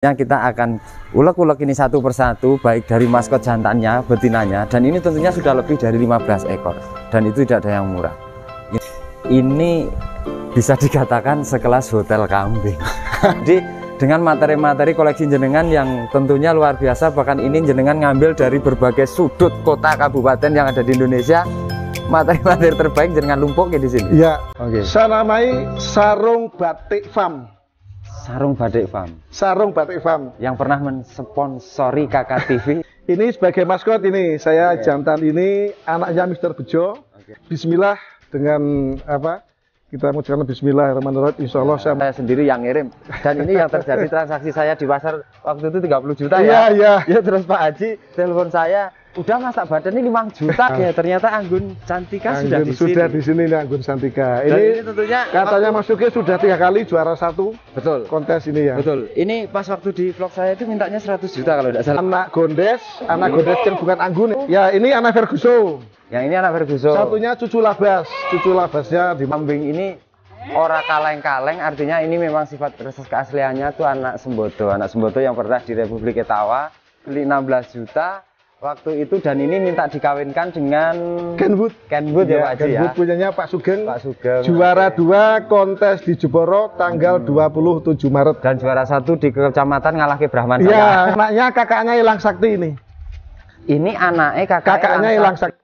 Kita akan ulek-ulek ini satu persatu, baik dari maskot jantannya, betinanya, dan ini tentunya sudah lebih dari 15 ekor, dan itu tidak ada yang murah. Ini bisa dikatakan sekelas hotel kambing. Jadi dengan materi-materi koleksi jenengan yang tentunya luar biasa, bahkan ini jenengan ngambil dari berbagai sudut kota kabupaten yang ada di Indonesia. Materi-materi terbaik jenengan lumpuk di sini. Iya. Oke. Saya namai Sarung Batik Farm. Sarung Batik Farm. Sarung Batik Farm Yang pernah mensponsori Kakak TV. Ini sebagai maskot ini saya jantan ini anaknya Mr. Bejo. Bismillah dengan apa? Kita mengucapkan Bismillahirrahmanirrahim. Insya Allah saya sendiri yang ngirim. Dan ini yang terjadi transaksi saya di pasar waktu itu 30 juta ya. Iya. Ya terus Pak Haji telepon saya, udah Mas tak badan ini 5 juta ya. Ternyata Anggun Cantika sudah di sini. Anggun Cantika. Ini tentunya katanya masuknya sudah 3 kali juara 1. Betul. Kontes ini ya. Betul. Ini pas waktu di vlog saya itu mintanya 100 juta kalau tidak salah. Anak Gondes yang bukan Anggun. Ya ini anak Ferguson. Yang ini anak Ferguson. Satunya cucu labasnya di kambing ini ora kaleng-kaleng, artinya ini memang sifat keasliannya tuh anak Sembodo. Anak Sembodo yang pernah di Republik Etawa, beli 16 juta waktu itu, dan ini minta dikawinkan dengan Kenwood ya Pak Haji ya. Kenwood punyanya Pak Sugeng. Sugeng. Juara 2 kontes di Jeporo tanggal 27 Maret. Dan juara 1 di kecamatan ngalahke Brahman. Iya, anaknya kakaknya Ilang Sakti ini. Ini anaknya kakaknya Ilang Sakti.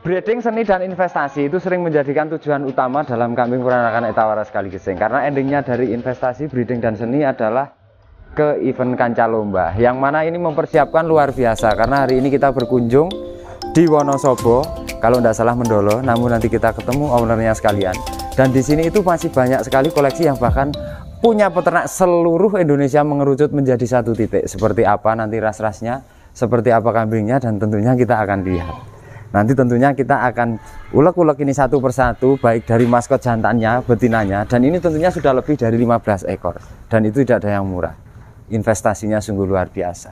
Breeding, seni, dan investasi itu sering menjadikan tujuan utama dalam kambing peranakan Etawara sekali geseng. Karena endingnya dari investasi, breeding, dan seni adalah ke event kancah lomba. Yang mana ini mempersiapkan luar biasa. Karena hari ini kita berkunjung di Wonosobo, kalau tidak salah Mendolo, namun nanti kita ketemu ownernya sekalian. Dan di sini itu masih banyak sekali koleksi yang bahkan punya peternak seluruh Indonesia mengerucut menjadi satu titik. Seperti apa nanti ras-rasnya, seperti apa kambingnya, dan tentunya kita akan lihat. Nanti tentunya kita akan ulek-ulek ini satu persatu, baik dari maskot jantannya, betinanya, dan ini tentunya sudah lebih dari 15 ekor, dan itu tidak ada yang murah. Investasinya sungguh luar biasa.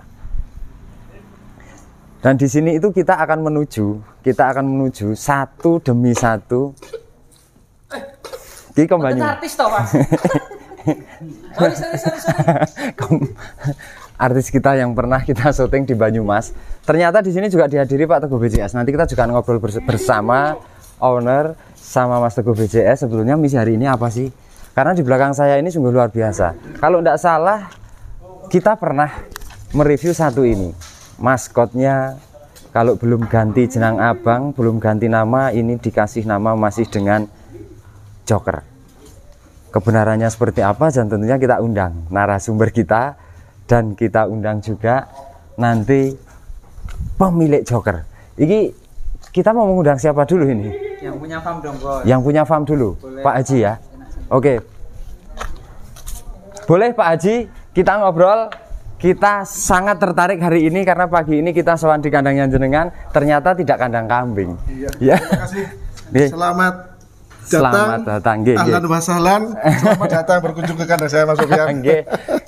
Dan di sini itu kita akan menuju satu demi satu. Ki Kombanyu. Artis toh, Pak. Artis kita yang pernah kita syuting di Banyumas. Ternyata di sini juga dihadiri Pak Teguh BJS. Nanti kita juga ngobrol bersama owner sama Mas Teguh BJS. Sebetulnya misi hari ini apa sih? Karena di belakang saya ini sungguh luar biasa. Kalau tidak salah, kita pernah mereview satu ini. Maskotnya kalau belum ganti jenang abang, belum ganti nama, ini dikasih nama masih dengan Joker. Kebenarannya seperti apa, dan tentunya kita undang narasumber kita. Dan kita undang juga nanti pemilik Joker. Ini kita mau mengundang siapa dulu ini? Yang punya farm dong, Bos. Yang punya farm dulu. Boleh. Pak Haji ya. Oke. Boleh Pak Haji, kita ngobrol. Kita sangat tertarik hari ini karena pagi ini kita sowan di kandangnya jenengan, ternyata tidak kandang kambing. Iya. Terima kasih. Selamat datang. Ahlan wa sahlan. Selamat datang berkunjung ke kandang saya, Mas Sofian.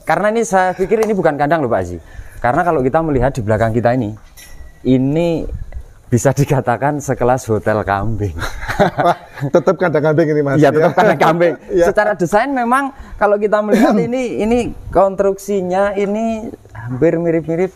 Karena ini saya pikir ini bukan kandang loh Pak Haji. Karena kalau kita melihat di belakang kita ini bisa dikatakan sekelas hotel kambing. Wah, tetap kandang kambing ini Mas. Iya, tetap kandang kambing. Ya. Secara desain memang kalau kita melihat ini konstruksinya ini hampir mirip-mirip,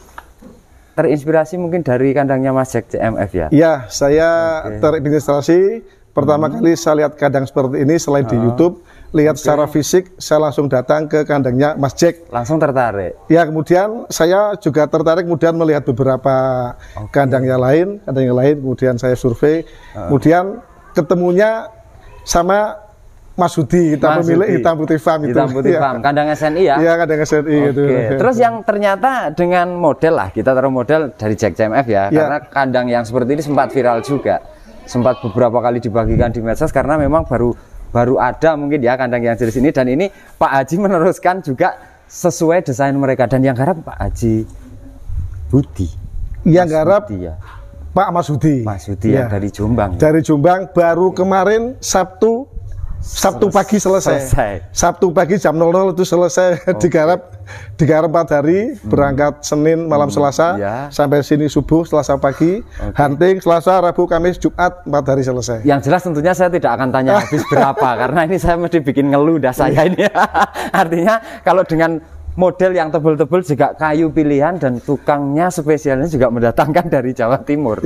terinspirasi mungkin dari kandangnya Mas Jack CMF ya. Iya, saya terinspirasi. Pertama kali saya lihat kandang seperti ini selain di YouTube, lihat secara fisik, saya langsung datang ke kandangnya Mas Jack. Langsung tertarik. Ya, kemudian saya juga tertarik kemudian melihat beberapa kandang yang lain, kemudian saya survei, kemudian ketemunya sama Mas Hudi, kita pemilik Hitam Putih Farm itu. Hitam Putih Farm, kandang SNI ya? Iya, kandang SNI gitu. Terus yang ternyata dengan model lah, kita taruh model dari Jack CMF ya, karena kandang yang seperti ini sempat viral juga. Sempat beberapa kali dibagikan di medsos karena memang baru ada mungkin ya kandang yang jenis ini, dan ini Pak Haji meneruskan juga sesuai desain mereka, dan yang garap Pak Haji Budi. Yang garap ya. Pak Mas Hudi. Mas Hudi yang dari Jombang. Dari Jombang, baru kemarin Sabtu Sabtu pagi selesai. Sabtu pagi jam 00 itu selesai. Digarap 4 hari, berangkat Senin malam Selasa, sampai sini subuh Selasa pagi, hunting Selasa, Rabu, Kamis, Jumat, 4 hari selesai. Yang jelas tentunya saya tidak akan tanya habis berapa, karena ini saya mesti bikin ngeluh dah saya ini. Artinya kalau dengan model yang tebel-tebel juga kayu pilihan dan tukangnya spesialnya juga mendatangkan dari Jawa Timur.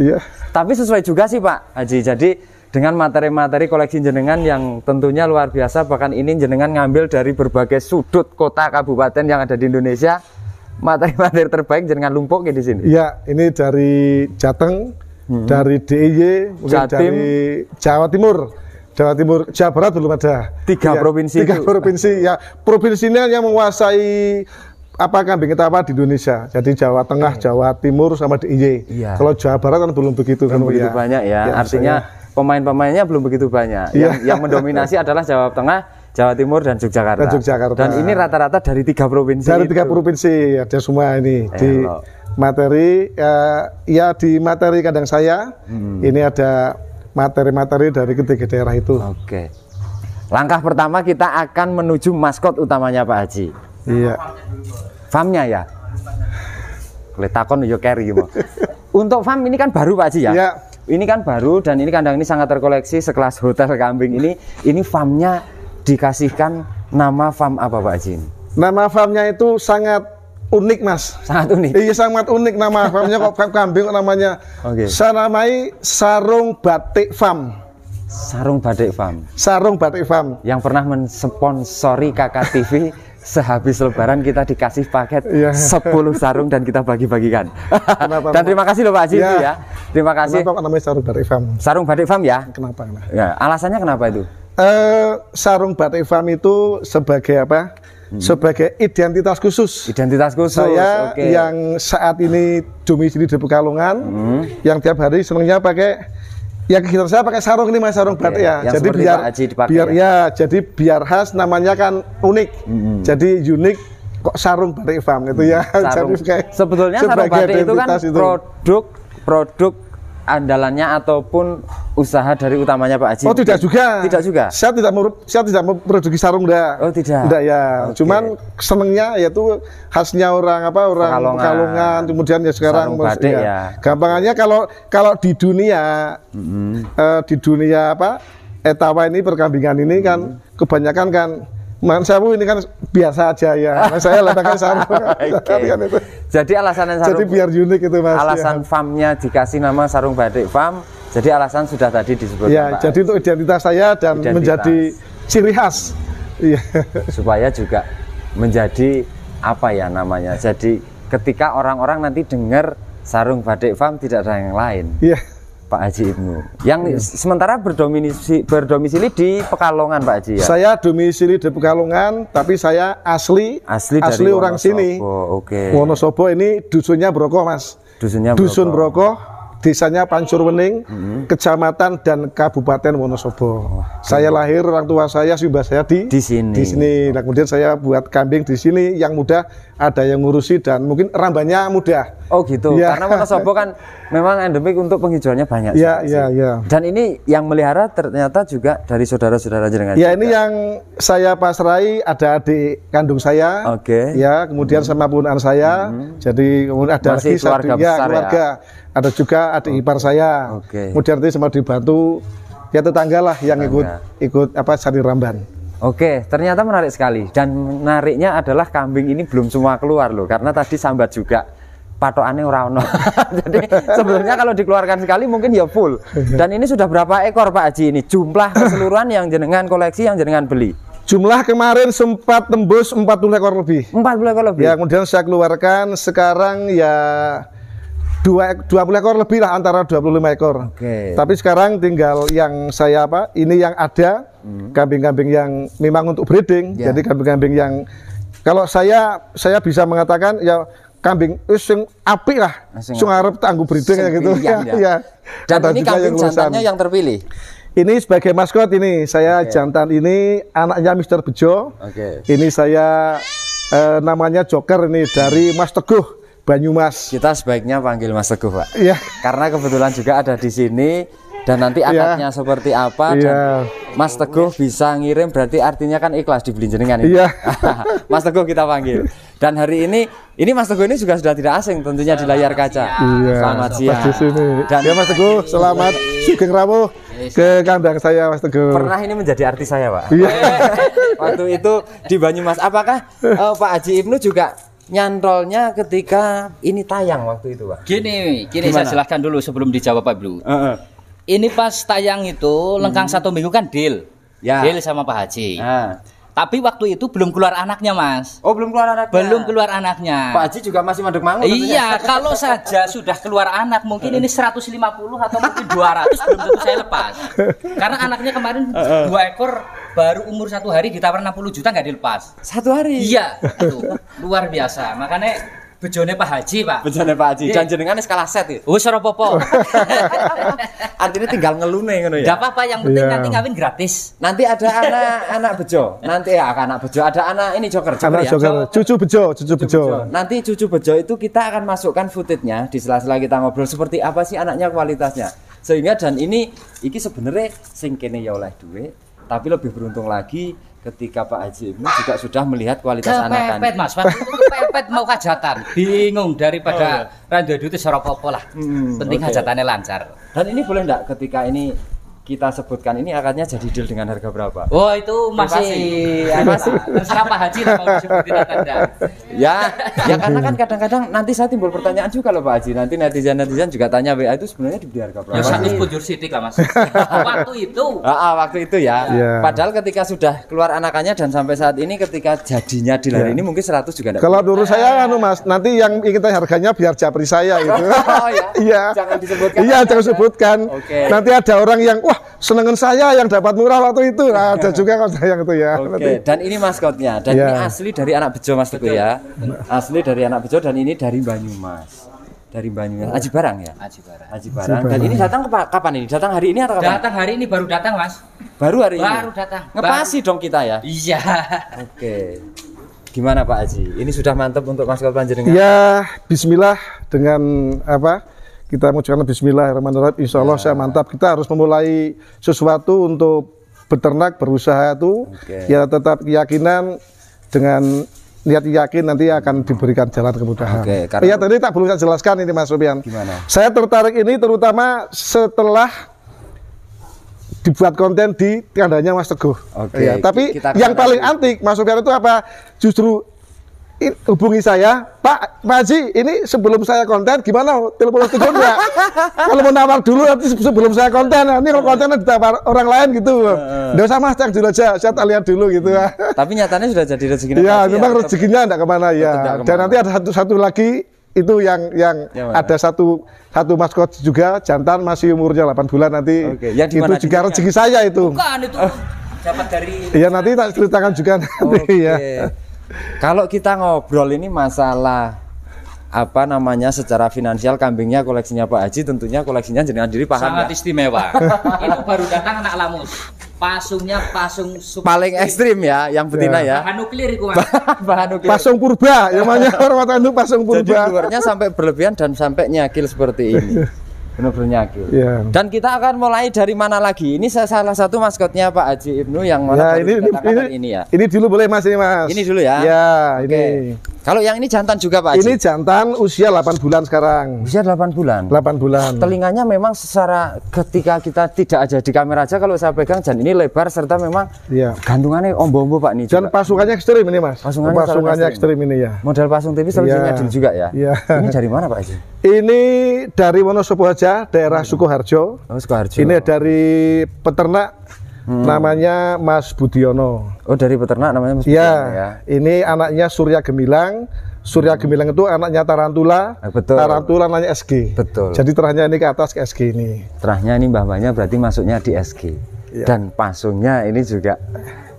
Tapi sesuai juga sih Pak Haji. Jadi dengan materi-materi koleksi jenengan yang tentunya luar biasa, bahkan ini jenengan ngambil dari berbagai sudut kota kabupaten yang ada di Indonesia. Materi-materi terbaik jenengan lumpuk di sini. Iya, ini dari Jateng, dari DIY, mungkin Jatim, dari Jawa Timur, Jawa Barat belum ada. 3 provinsi. 3 provinsi ya. Provinsinya yang menguasai kambing etapa di Indonesia. Jadi Jawa Tengah, Jawa Timur sama DIY. Kalau Jawa Barat kan belum begitu begitu banyak ya. Artinya pemain-pemainnya belum begitu banyak. Yang mendominasi adalah Jawa Tengah, Jawa Timur, dan Yogyakarta. Dan ini rata-rata dari 3 provinsi. Dari 3 provinsi ada semua ini di materi. Di materi kandang saya ini ada materi-materi dari ketiga daerah itu. Oke. Langkah pertama kita akan menuju maskot utamanya Pak Haji. Iya. Farmnya ya. Letakon yo carry. Untuk farm ini kan baru Pak Haji ya. Iya. Ini kan baru dan ini kandang ini sangat terkoleksi sekelas hotel kambing ini. Ini farmnya dikasihkan nama farm apa Pak Haji? Nama farmnya itu sangat unik Mas. Sangat unik? Iya sangat unik nama farmnya kok kambing namanya. Saya namai Sarung Batik Farm. Sarung Batik Farm. Sarung Batik Farm. Yang pernah mensponsori Kakak TV. Sehabis lebaran kita dikasih paket 10 sarung dan kita bagi-bagikan. Dan terima kasih loh Pak Haji ya. Terima kasih. Kenapa namanya Sarung Batik Farm? Sarung Batik Farm ya? Kenapa? Ya, alasannya kenapa itu? Sarung Batik Farm itu sebagai apa? Sebagai identitas khusus. Identitas khusus. Saya yang saat ini domisili di Pekalongan, yang tiap hari senangnya pakai. Ya kegiatan saya pakai sarung ini Mas, sarung batik ya. Jadi biar khas namanya kan unik. Jadi unik kok sarung batik farm itu ya. Jadi sebetulnya sarung batik itu kan produk andalannya ataupun usaha dari utamanya Pak Haji. Oh tidak juga. Tidak juga. Saya tidak memproduksi sarung dah. Oh tidak. Tidak ya. Cuman senengnya yaitu khasnya orang Pekalongan. Kemudian ya sekarang batik ya. Gampangannya kalau di dunia etawa ini perkambingan ini kan kebanyakan kan Sabu ini kan biasa aja ya. Saya letakkan sarung. Jadi alasan sarung. Jadi biar unik itu Mas. Alasan farmnya dikasih nama Sarung Batik Farm. Jadi alasan sudah tadi disebutkan. Ya, jadi untuk identitas saya dan menjadi ciri khas. Supaya juga menjadi apa ya namanya. Jadi ketika orang-orang nanti dengar Sarung Batik Farm tidak ada yang lain. Pak Haji Ibnu yang sementara berdomisili di Pekalongan Pak Haji ya. Saya domisili di Pekalongan tapi saya asli dari orang sini. Wonosobo ini dusunnya Brokoh Mas. Dusun Brokoh. Desanya Pancurwening, Kecamatan dan Kabupaten Wonosobo. Saya lahir, orang tua saya, simbah saya di sini. Nah, kemudian saya buat kambing di sini yang mudah, ada yang ngurusi dan mungkin rambannya mudah. Oh gitu. Karena Wonosobo kan memang endemik untuk penghijauannya banyak. Iya. Dan ini yang melihara ternyata juga dari saudara-saudara jenengan. Ya, ini yang saya pasrai ada adik kandung saya. Ya, kemudian sama ponakan saya. Jadi kemudian ada lagi keluarga. Ada juga adik ipar saya. Kemudian nanti sama dibantu ya tetangga lah yang ikut cari ramban. Ternyata menarik sekali. Dan menariknya adalah kambing ini belum semua keluar loh, karena tadi sambat juga patokannya ora-ono. Jadi sebenarnya kalau dikeluarkan sekali mungkin ya full. Dan ini sudah berapa ekor Pak Haji ini? Jumlah keseluruhan yang jenengan koleksi, yang jenengan beli? Jumlah kemarin sempat tembus 40 ekor lebih. 40 ekor lebih? Ya, kemudian saya keluarkan sekarang ya 20 ekor lebih lah, antara 25 ekor. Tapi sekarang tinggal yang saya ini yang ada kambing-kambing yang memang untuk breeding. Jadi kambing-kambing yang kalau saya bisa mengatakan ya kambing sing apik lah, sing arep tangguh breeding kayak gitu. Ya. Dan ini kambing jantannya yang terpilih. Ini sebagai maskot ini saya jantan ini anaknya Mr. Bejo. Ini saya namanya Joker ini dari Mas Teguh Banyumas. Kita sebaiknya panggil Mas Teguh Pak. Iya. Karena kebetulan juga ada di sini Dan nanti akadnya seperti apa dan Mas Teguh bisa ngirim, berarti artinya kan ikhlas dibeli jenengan ini. Mas Teguh kita panggil. Dan hari ini Mas Teguh ini juga sudah tidak asing tentunya di layar kaca. Selamat siang. Dan ya Mas Teguh, selamat Sugeng Rawuh ke kandang saya Mas Teguh. Pernah ini menjadi artis saya, Pak. Waktu itu di Banyumas. Apakah Pak Haji Ibnu juga nyantolnya ketika ini tayang waktu itu, Pak? Gini saya jelaskan dulu sebelum dijawab Pak Ibnu. Ini pas tayang itu lengkang 1 minggu kan deal sama Pak Haji. Tapi waktu itu belum keluar anaknya, Mas. Oh, belum keluar anaknya. Belum keluar anaknya. Pak Haji juga masih mandek mangu. Iya, kalau saja sudah keluar anak mungkin ini 150 atau mungkin 200 belum tentu saya lepas. Karena anaknya kemarin 2 ekor baru umur 1 hari ditawar 60 juta nggak dilepas. 1 hari. Iya, itu luar biasa. Makanya bejone Pak Haji, Pak. Bejone Pak Haji. Jan jenengan wis kalah set iki. Wis ora apa-apa. Artinya tinggal ngelune ngono ya. Enggak apa-apa, yang penting nanti ngawin gratis. Nanti ada anak bejo. Nanti ya anak bejo, ada anak ini joker anak ya. Joker. Cucu bejo. Nanti cucu bejo itu kita akan masukkan footage-nya di sela-sela kita ngobrol seperti apa sih anaknya, kualitasnya. Sehingga dan ini sebenarnya sing kene ya oleh duit, tapi lebih beruntung lagi ketika Pak Haji Ibnu juga sudah melihat kualitas anakan. Kepepet, Mas. Waktu itu kepepet mau hajatan. Bingung daripada randu itu seropopo lah. Penting hajatannya lancar. Dan ini boleh enggak ketika ini kita sebutkan ini akadnya jadi deal dengan harga berapa? Oh, itu masih terserah Pak Haji lah mau disebutin atau enggak. Ya karena kan kadang-kadang nanti saya timbul pertanyaan juga loh Pak Haji. Nanti netizen juga tanya WA itu sebenarnya dibeli harga berapa? Ya satu bujur sitik lah, Mas. Waktu itu. Waktu itu ya. Padahal ketika sudah keluar anakannya dan sampai saat ini ketika jadinya di hari ini mungkin 100 juga enggak. Kalau dulu saya Mas, nanti yang kita harganya biar japri saya itu. Oh ya. Iya. Jangan disebutkan. Iya, jangan sebutkan. Okay. Nanti ada orang yang wah, senengan saya yang dapat murah waktu itu. Nah, ada juga kalau yang itu ya. Oke. Dan ini maskotnya dan ini asli dari anak bejo Mas Teguh ya. Asli dari anak bejo dan ini dari Banyumas. Dari Banyumas. Aji Barang ya? Aji Barang. Dan ini datang kapan ini? Datang hari ini atau kapan? Datang hari ini, baru datang, Mas. Baru hari ini. Baru datang. Ngepasi dong kita ya. Iya. Oke. Gimana Pak Haji? Ini sudah mantap untuk maskot panjenengan? Ya, bismillah dengan apa? Kita mengucapkan bismillahirrahmanirrahim. Insya Allah saya mantap. Kita harus memulai sesuatu untuk beternak, berusaha itu. Ya tetap keyakinan dengan niat yakin nanti akan diberikan jalan kemudahan. Ya tadi tak belum saya jelaskan ini Mas Sofian. Gimana? Saya tertarik ini terutama setelah dibuat konten di kandangnya Mas Teguh. Ya, tapi yang paling antik Mas Sofian itu apa? Justru hubungi saya, Pak Haji, ini sebelum saya konten gimana? Telepon Teguh enggak? Kalau mau nawar dulu nanti sebelum saya konten, nanti kalau kontennya ditawar orang lain gitu. Nggak usah Mas, cek dulu aja, saya lihat dulu gitu. Tapi nyatanya sudah jadi rezeki. Ya, memang rezekinya enggak kemana ya. Dan nanti ada satu lagi itu yang ada satu maskot juga jantan masih umurnya 8 bulan nanti. Itu juga rezeki saya itu. Bukan itu dapat dari. Iya nanti tak ceritakan juga nanti ya. Kalau kita ngobrol ini masalah apa namanya secara finansial kambingnya koleksinya Pak Haji, tentunya koleksinya jenengan diri paham sangat istimewa. Itu baru datang anak lamus. Pasungnya pasung paling ekstrim ya, yang betina ya. Bahan nuklir itu Mas. Bahan nuklir. Pasung purba, yang namanya orang itu pasung purba. Jadi luarnya sampai berlebihan dan sampai nyakil seperti ini. Benar-benar nyakil. Dan kita akan mulai dari mana lagi? Ini salah satu maskotnya Pak Haji Ibnu yang mana ini ya. Ini dulu boleh Mas ini Mas. Ini dulu ya. Ya, ini. Kalau yang ini jantan juga Pak Haji? Ini jantan usia 8 bulan sekarang. Usia 8 bulan? 8 bulan. Telinganya memang secara ketika kita tidak aja di kamera aja kalau saya pegang jan ini lebar serta memang gantungannya ombo-ombo Pak nih. Dan pasungannya ekstrim ini Mas. Pasungannya ekstrim ini ya. Model pasung TV selalu nyadil juga ya. Ini dari mana Pak Haji? Ini dari Wonosobo aja, daerah Sukoharjo. Oh, Sukoharjo. Ini dari peternak namanya Mas Budiono. Oh, dari peternak namanya Mas Budiono ya. Ini anaknya Surya Gemilang. Surya Gemilang itu anaknya Tarantula. Betul. Tarantula anaknya SG. Betul. Jadi terahnya ini ke atas ke SG ini. Terahnya ini mbah-mbahnya berarti masuknya di SG. Dan pasungnya ini juga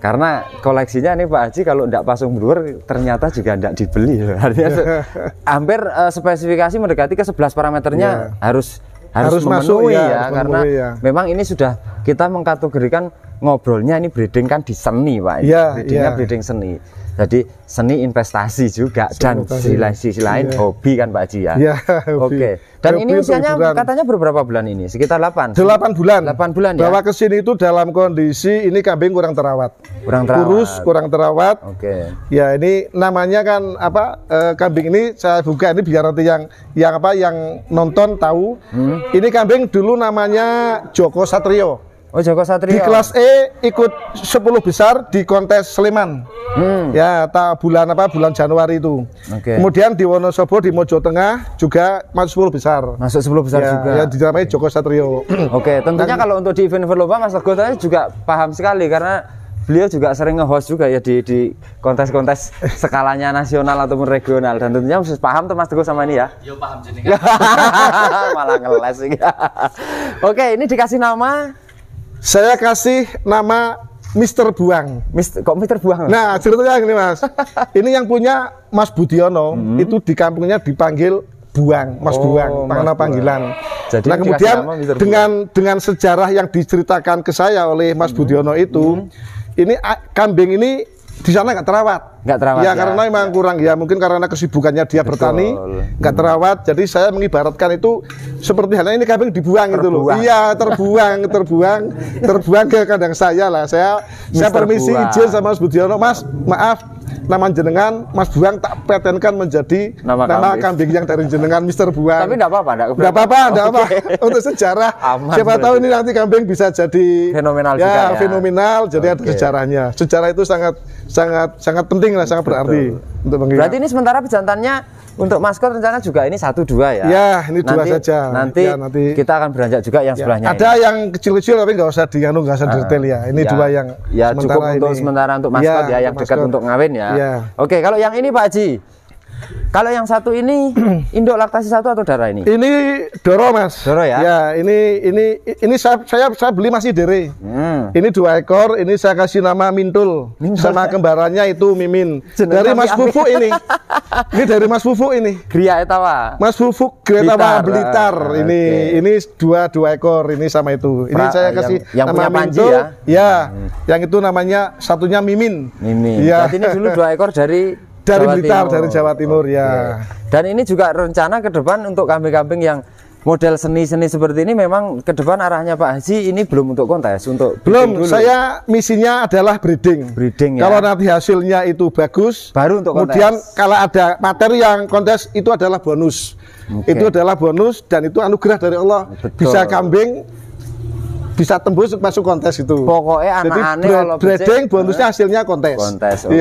karena koleksinya ini Pak Haji kalau enggak pasung bluer ternyata juga enggak dibeli. Artinya hampir spesifikasi mendekati ke 11 parameternya harus memenuhi karena memang ini sudah kita mengkategorikan ngobrolnya ini breeding kan di seni Pak. Breedingnya breeding seni. Jadi seni investasi juga dan sisi lain hobi kan Pak Haji ya. Iya, Oke. Dan hobi ini usianya hiburan. katanya berapa bulan ini? Sekitar 8. 8 bulan. 8 bulan ya. Bawa ke sini itu dalam kondisi ini kambing kurang terawat. Kurang terawat. Kurus, kurang terawat. Oke. Ya ini namanya kan apa kambing ini saya buka ini biar nanti yang nonton tahu. Ini kambing dulu namanya Joko Satrio. Oh, Joko Satrio. Di kelas E ikut 10 besar di kontes Sleman. Ya, bulan Januari itu. Oke. Kemudian di Wonosobo di Mojo Tengah juga masuk 10 besar. Masuk 10 besar Ya, juga. ya dinamai Joko Satrio. Oke, tentunya kalau untuk di event lomba Mas Teguh tadi juga paham sekali karena beliau juga sering nge-host juga ya di kontes-kontes skalanya nasional ataupun regional dan tentunya harus paham tuh Mas Teguh sama ini ya. Yo paham jenengan. Malah ngeles ini. Oke, ini dikasih nama Saya kasih nama Mister Buang. kok Mister Buang? Nah, ceritanya gini Mas. Ini yang punya Mas Budiono itu di kampungnya dipanggil Buang, Mas Buang, nama panggilan. Jadi nah, kemudian nama Mr. dengan sejarah yang diceritakan ke saya oleh Mas Budiono itu, ini kambing ini di sana nggak terawat. Nggak terawat. Ya, karena memang kurang ya, mungkin karena kesibukannya dia bertani, nggak terawat. Jadi saya mengibaratkan itu seperti halnya ini kambing dibuang itu loh. Iya, terbuang ke kandang saya lah. Saya permisi izin sama Mas Budiono, Mas, maaf. Nama jenengan Mas Buang tak patenkan menjadi nama kambing yang dari jenengan Mister Buang. Tapi enggak apa-apa, enggak apa-apa. Untuk sejarah. Aman, siapa tahu ini nanti kambing bisa jadi fenomenal ya, juga ya. Fenomenal, jadi ada sejarahnya. Sejarah itu sangat penting lah, sangat berarti untuk mengingat. Berarti ini sementara pejantannya untuk maskot rencana juga ini 1-2 ya? Ya, ini 2 saja. Nanti kita akan beranjak juga yang sebelahnya. Ada yang kecil-kecil tapi nggak usah detail ya. Ini 2 yang ya cukup untuk sementara untuk maskot ya, yang dekat untuk ngawin ya. Oke, kalau yang ini Pak Haji, kalau yang satu ini induk laktasi 1 atau darah ini? Ini Doro Mas. Doro ya? Ya, ini saya beli masih dere. Ini 2 ekor, ini saya kasih nama Mintul. Sama kembarannya itu Mimin. Dari Mas Fufu ini. Ini dari Mas Fufu ini. Gria Etawa. Mas Fufu Gria Etawa Blitar. Ini 2 ekor ini sama itu. Ini saya kasih yang nama punya Panji Mintul. ya? Ya. Yang itu namanya satunya Mimin. Mimin. Ya. Berarti ini dulu 2 ekor dari Blitar, dari Jawa Timur ya. Dan ini juga rencana ke depan untuk kambing-kambing yang model seni-seni seperti ini memang ke depan arahnya Pak Haji ini belum untuk kontes, untuk belum. Saya misinya adalah breeding ya. Kalau nanti hasilnya itu bagus, baru untuk kontes. Kemudian kalau ada materi yang kontes itu adalah bonus. Itu adalah bonus dan itu anugerah dari Allah. Betul. Bisa kambing bisa tembus masuk kontes itu. Pokoknya anak-anak kalau breeding bonusnya hasilnya kontes. Oke.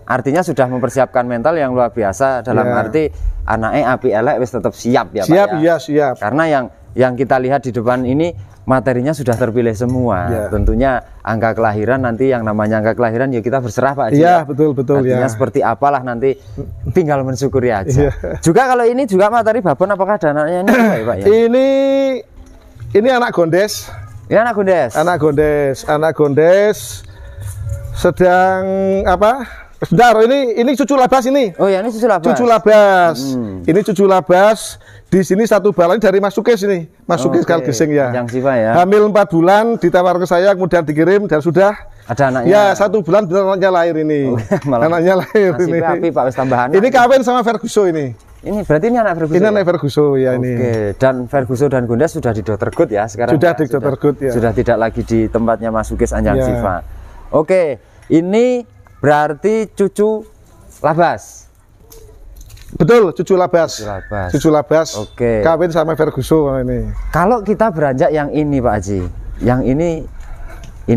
Artinya sudah mempersiapkan mental yang luar biasa dalam arti anaknya api elek wis tetap siap ya Pak. Siap, iya siap. Karena yang kita lihat di depan ini materinya sudah terpilih semua. Tentunya angka kelahiran nanti yang namanya angka kelahiran ya kita berserah Pak Haji. Iya, betul Artinya seperti apalah nanti tinggal mensyukuri aja. Juga kalau ini juga materi babon apakah ada anaknya ini Pak ya? Ini anak gondes. Ini anak gondes. Anak gondes. Sedang apa? Sebentar, ini cucu labas ini. Oh ya, ini cucu labas. Cucu labas. Ini cucu labas. Di sini 1 balon dari Mas Sukes ini. Mas Sukes Kalgesing ya. Ya. Hamil 4 bulan, ditawar ke saya, kemudian dikirim dan sudah ada anaknya. Ya, 1 bulan benar anaknya lahir ini. Anaknya lahir ini. Api Pak, wis tambahan. Ini kawin sama Ferguson ini. Ini berarti ini anak Ferguson. Ini anak Ferguson ya ini. Oke, dan Ferguson dan Gondes sudah di Dr. Good ya sekarang. Sudah di Dr. Good ya. Sudah tidak lagi di tempatnya Mas Sukes Anjang Siva. Oke, ini berarti cucu labas. Betul, cucu labas. Cucu labas. Oke. Kawin sama Ferguson ini. Kalau kita beranjak yang ini Pak Haji, yang ini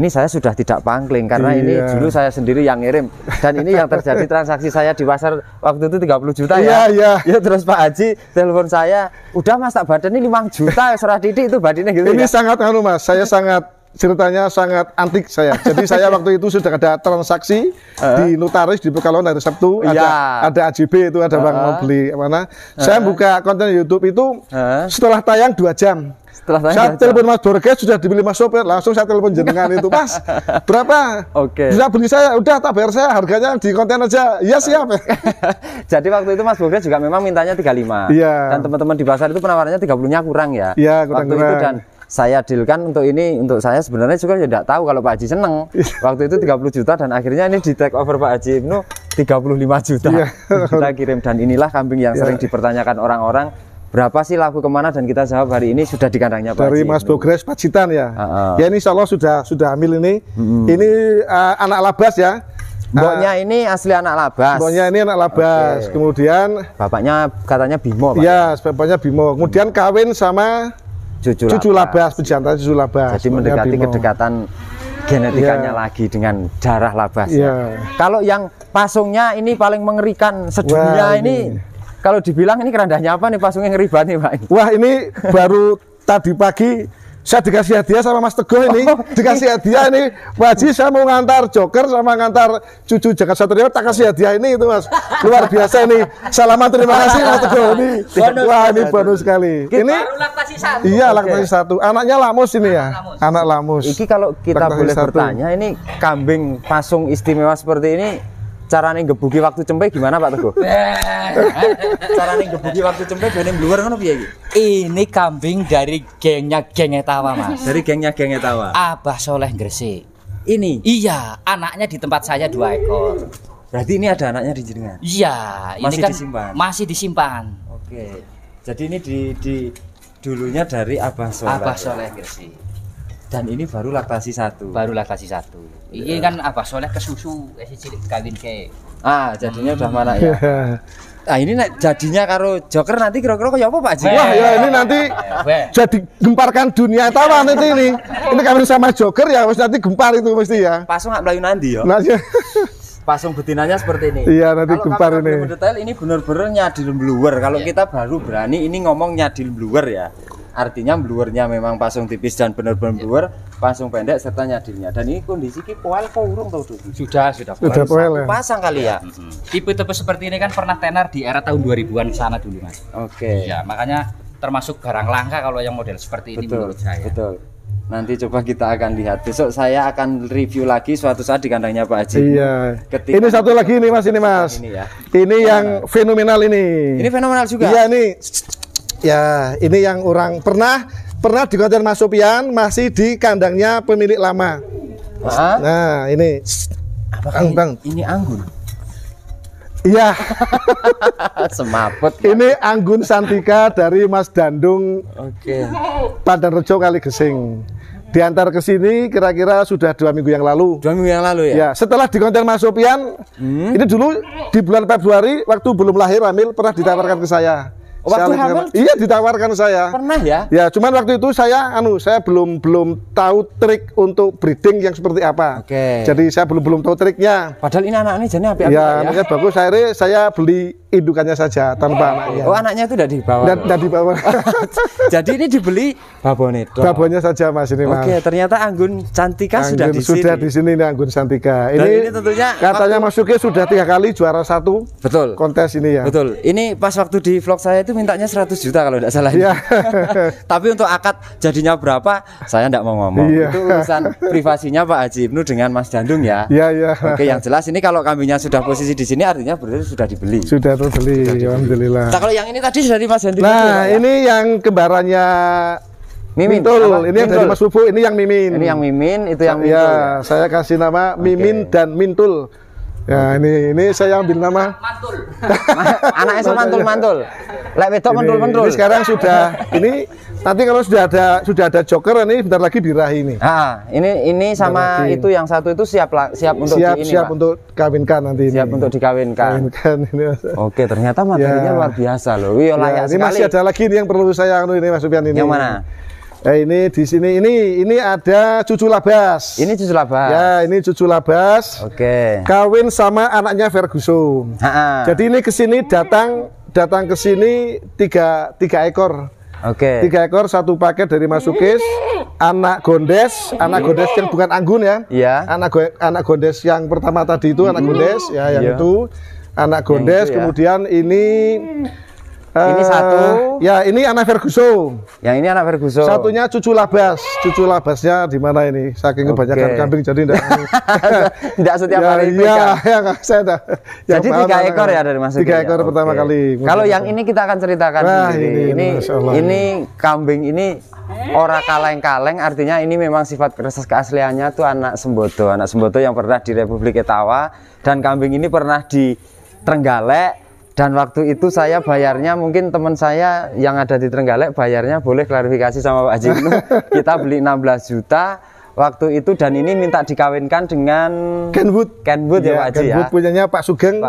saya sudah tidak pangling karena ini dulu saya sendiri yang ngirim dan ini yang terjadi transaksi saya di pasar waktu itu 30 juta ya. Ya terus Pak Haji telepon saya, udah Mas tak badan ini 5 juta serah didik itu badannya gitu. Ini sangat Mas, saya ceritanya sangat antik saya. Jadi saya waktu itu sudah ada transaksi di notaris di Pekalongan hari Sabtu, ada AJB itu ada bank mau beli mana. Saya buka konten YouTube itu setelah tayang 2 jam. Saya telepon Mas Borges sudah dibeli Mas Sopir, langsung saya telepon jenengan itu, Mas berapa? Bisa beli saya, udah tak bayar saya harganya di konten aja. Iya siap. Jadi waktu itu Mas Borges juga memang mintanya 35. Dan teman-teman di pasar itu penawarannya 30-nya kurang ya. Iya, kurang. Waktu itu dan saya dealkan untuk ini, untuk saya sebenarnya juga tidak tahu kalau Pak Haji seneng. Waktu itu 30 juta dan akhirnya ini di take over Pak Haji Ibnu 35 juta. Kita kirim, dan inilah kambing yang sering dipertanyakan orang-orang, berapa sih laku kemana, dan kita jawab hari ini sudah di kandangnya Pak Dari Haji Mas Ibnu. Bogres Pacitan ya. Ya ini insya Allah sudah hamil ini. Ini anak labas ya. Mboknya ini asli anak labas. Mboknya ini anak labas. Kemudian Bapaknya katanya Bimo, Pak. ya bapaknya Bimo. Kemudian kawin sama cucu labas, pejantan cucu labas. Jadi Mboknya mendekati Bimo. kedekatan genetikanya lagi dengan darah labas. Iya. Kalau yang pasungnya ini paling mengerikan sedunia. Wah, ini kalau dibilang ini kerandanya apa nih, pasungnya ngeri banget nih Pak? Wah, ini baru tadi pagi saya dikasih hadiah sama Mas Teguh ini. Dikasih hadiah ini, Pak Haji, saya mau ngantar joker sama ngantar cucu Jagat Satrio, tak kasih hadiah ini itu Mas. Luar biasa ini. Salaman, terima kasih Mas Teguh ini. Wah, ini bonus sekali. Ini Baru laktasi 1. iya, laktasi 1. Anaknya Lamus ini ya. Anak Lamus. Iki kalau kita Laktasi boleh 1. bertanya, ini kambing pasung istimewa seperti ini, caranya ngebuki waktu cempe gimana Pak Teguh? Caranya ngebuki waktu cempe gane bluwer ngono piye iki? Ini kambing dari gengnya Geng Etawa, Mas. Dari gengnya Geng Etawa. Abah Soleh Gresik. Ini. Iya, anaknya di tempat saya 2 ekor. Berarti ini ada anaknya di jenengan. Iya, Masih ini kan disimpan? masih disimpan. Oke. Jadi ini di dulunya dari Abah Soleh. Abah Soleh Gresik. Dan ini baru laktasi 1. Barulah kasih 1. Ini kan Abah Soleh ke susu, cilik kawin ke. Ah, jadinya udah mana ya? Ah, ini jadinya karo joker nanti kira-kira kayak apa Pak Haji? Wah, ya ini nanti jadi gemparkan dunia tawa nanti ini. Ini kawin sama joker ya, mesti nanti gempar itu mesti ya. Pasung nggak melayu nanti ya? Nah, ya. Pasung betinanya seperti ini. Iya, nanti Kalau gempar kami ini. lebih detail, ini benar-benar nyadil bluwer. Kalau kita baru berani ini ngomong nyadil bluwer ya. Artinya bluwernya memang pasung tipis dan benar-benar bluwer, pasung pendek serta nyadilnya. Dan ini kondisi ki poel kok urung tau Duk? Sudah Sudah poel ya. Pasang kali ya. Tipe-tipe seperti ini kan pernah tenar di era tahun 2000-an sana dulu, Mas. Oke. Ya, makanya termasuk barang langka kalau yang model seperti ini Betul, menurut saya. betul. Nanti coba kita akan lihat. Besok saya akan review lagi suatu saat di kandangnya Pak Haji. Iya. Ketika Ini satu lagi nih Mas, ini Mas. Ini ya. Ini yang fenomenal ini. Ini fenomenal juga. Iya nih. Ya, ini yang orang pernah di konten Mas Sopian, masih di kandangnya pemilik lama. Hah? Nah, ini. Apakah Bang. ini anggun? Iya. Semaput. Ini Anggun Santika dari Mas Dandung Oke. Padanrejo Kali Gesing. Diantar ke sini kira-kira sudah 2 minggu yang lalu. 2 minggu yang lalu ya? Ya, setelah di konten Mas Sopian, ini dulu di bulan Februari waktu belum lahir hamil pernah ditawarkan ke saya. Waktu hamil? Iya, ditawarkan saya. Pernah ya? Ya, cuman waktu itu saya belum tahu trik untuk breeding yang seperti apa. Oke. Jadi saya belum tahu triknya. Padahal ini anak ini jadi api-api Ya, anaknya bagus. Akhirnya saya beli indukannya saja tanpa anaknya. Oh, anaknya itu udah dibawa. Dan dibawa. Jadi ini dibeli babonnya. Babonnya saja Mas ini Mas. Oke, ternyata Anggun Cantika sudah Anggun di sini. sudah di sini nih Anggun Santika. Dan ini tentunya katanya Mas Yuki sudah 3 kali juara 1 Betul. kontes ini ya. Betul. Ini pas waktu di vlog saya itu mintanya 100 juta kalau tidak salah. Iya. Tapi untuk akad jadinya berapa, saya tidak mau ngomong. Iya. Itu urusan privasinya Pak Haji Ibnu dengan Mas Dandung ya. Iya, iya. Oke, yang jelas ini kalau kambingnya sudah posisi di sini artinya berarti sudah dibeli. Sudah terbeli, alhamdulillah. Nah, kalau yang ini tadi dari Mas Dandung. Nah, ini yang kembarannya Mimin. Mintul. Apa? Ini yang dari Mas Fufu, ini yang Mimin. Ini yang Mimin, itu yang Mintul. Ya, saya kasih nama Mimin dan Mintul. Ya, ini saya ambil nama. Mantul. Anaknya semantul-mantul. Lek wedok Ini mantul-mantul. sekarang sudah ini nanti kalau sudah ada joker ini bentar lagi birahi ini. Ah, ini sama lagi. itu yang satu itu siap untuk Siap di ini, siap Pak. untuk kawinkan nanti Siap ini. untuk dikawinkan. Kawinkan ini. Oke, ternyata materinya Ya. luar biasa loh. Wih, Ya, layak ini sekali. masih ada lagi nih yang perlu saya ini Mas Sopian ini. Yang mana? Ini di sini ini ada cucu labas. Ini cucu labas. Ya, ini cucu labas. Oke. Kawin sama anaknya Ferguson. Ha-ha. Jadi ini ke sini datang ke sini tiga ekor. Oke. 3 ekor, 1 paket dari Mas Sukis. Anak gondes yang bukan anggun ya. Iya. Anak gondes yang pertama tadi itu anak gondes ya, yang Iya. itu anak gondes. itu ya. Kemudian ini Ini satu. Ya, ini anak Ferguson. Yang ini anak Ferguson. Satunya cucu labas. Cucu labasnya di mana ini? Saking kebanyakan kambing jadi tidak setiap hari iya, ya, saya dah. Jadi 3 ekor ya dari Mas. 3 ekor pertama kali. Kalau yang ini kita akan ceritakan sendiri. Ini kambing ini ora kaleng-kaleng, artinya ini memang sifat keasliannya tuh anak Sembodo. Anak Sembodo yang pernah di Republik Etawa, dan kambing ini pernah di Trenggalek. Dan waktu itu saya bayarnya, mungkin teman saya yang ada di Trenggalek bayarnya, boleh klarifikasi sama Pak Haji Ibnu, kita beli 16 juta waktu itu, dan ini minta dikawinkan dengan Kenwood ya Pak Haji Kenwood ya. punyanya Pak Sugeng.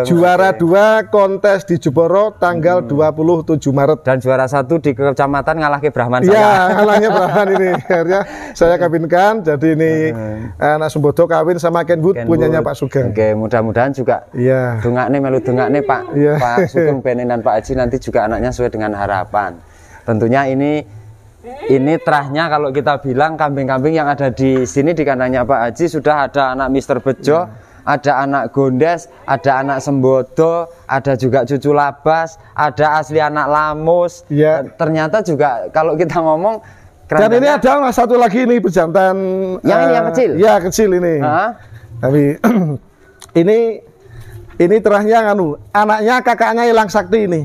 Juara 2 kontes di Jeporo tanggal 27 Maret. Dan juara 1 di kecamatan ngalahke Brahman saya. Iya, ngalahnya Brahman ini. Akhirnya saya kawinkan, jadi ini anak Sembodo kawin sama Kenwood punyanya Pak Sugeng. Oke, mudah-mudahan juga dongakne melu dongakne Pak Pak Sugeng Benen dan Pak Haji nanti juga anaknya sesuai dengan harapan. Tentunya ini terahnya kalau kita bilang kambing-kambing yang ada di sini di kandangnya Pak Haji sudah ada anak Mister Bejo, ada anak Gondes, ada anak Sembodo, ada juga cucu labas, ada asli anak Lamus. Ternyata juga kalau kita ngomong dan ini ada satu lagi ini pejantan yang ini yang kecil. Ya, kecil ini. Tapi ini terahnya anaknya kakaknya hilang sakti ini.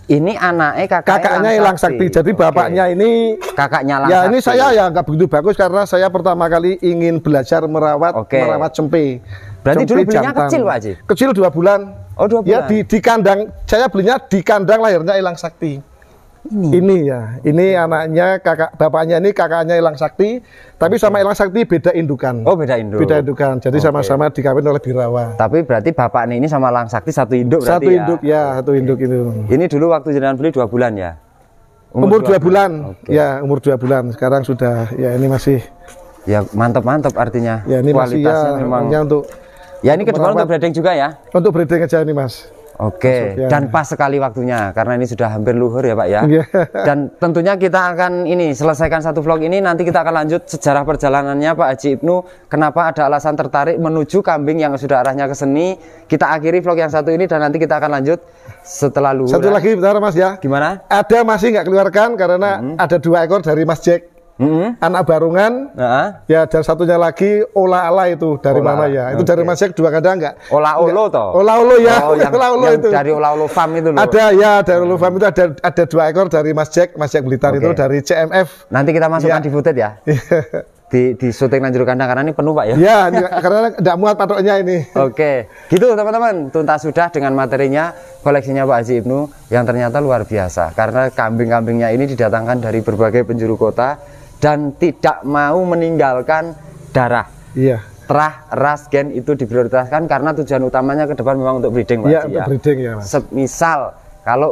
Ini anaknya kakaknya hilang sakti. Jadi bapaknya ini kakaknya ya sakti. Ini saya ya nggak begitu bagus karena saya pertama kali ingin belajar merawat cempe. Berarti dulu belinya kecil Pak Haji? Kecil 2 bulan. Oh 2 bulan. Ya di kandang, saya belinya di kandang lahirnya hilang sakti. Ini ya, ini anaknya bapaknya ini kakaknya hilang sakti, tapi sama hilang sakti beda indukan. Oh beda induk. Beda indukan, jadi sama-sama dikawin oleh Birawa. Tapi berarti bapaknya ini sama hilang sakti satu induk berarti satu induk ya, satu induk itu. Ini dulu waktu jenengan beli 2 bulan ya? Umur 2 bulan, ya umur 2 bulan. Sekarang sudah, ya ini masih. Ya mantap-mantap artinya. Ya ini kualitasnya masih memang. Untuk. Ya ini kedua untuk breeding juga ya? Untuk breeding aja ini Mas. Oke, dan pas sekali waktunya karena ini sudah hampir luhur ya Pak ya. Dan tentunya kita akan selesaikan satu vlog ini, nanti kita akan lanjut sejarah perjalanannya Pak Haji Ibnu, kenapa ada alasan tertarik menuju kambing yang sudah arahnya ke seni. Kita akhiri vlog yang satu ini dan nanti kita akan lanjut setelah luhur. Satu lagi bentar Mas ya. Gimana? Ada masih nggak keluarkan karena ada 2 ekor dari Mas Jack. Anak barungan, ya dan satunya lagi olah-ala itu dari mana ya? Itu dari Mas Jack 2 kandang enggak? Olah-olo toh? Olah-olo ya, olah-olo itu. Dari olah-olo farm itu loh. Ada ya, dari olah farm itu ada 2 ekor dari Mas Jack Blitar itu dari CMF. Nanti kita masukkan di footage ya. di syuting Nanjuru Kandang karena ini penuh Pak ya. Ya, karena enggak muat patoknya ini. Oke. Gitu teman-teman, tuntas sudah dengan materinya koleksinya Pak Haji Ibnu yang ternyata luar biasa karena kambing-kambingnya ini didatangkan dari berbagai penjuru kota dan tidak mau meninggalkan darah. Iya. Terah, ras, gen itu diprioritaskan karena tujuan utamanya ke depan memang untuk breeding Pak. Iya, untuk breeding ya Mas. Semisal kalau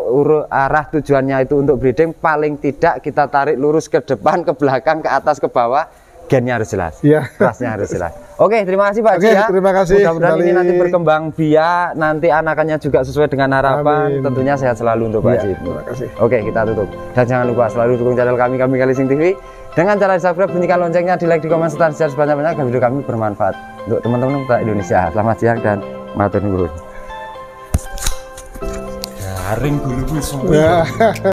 arah tujuannya itu untuk breeding, paling tidak kita tarik lurus ke depan, ke belakang, ke atas, ke bawah, gennya harus jelas, rasnya harus jelas. Oke, terima kasih Pak Haji ya. Terima kasih. Mudah-mudahan ini nanti berkembang biak, nanti anakannya juga sesuai dengan harapan. Amin. Tentunya sehat selalu untuk Pak Haji. Terima kasih. Oke, kita tutup. Dan jangan lupa selalu dukung channel kami Kalising TV dengan cara subscribe, bunyikan loncengnya, di like, di komen, serta share sebanyak-banyak agar video kami bermanfaat untuk teman-teman Indonesia. Selamat siang dan matur nuwun. Garing bulu semua.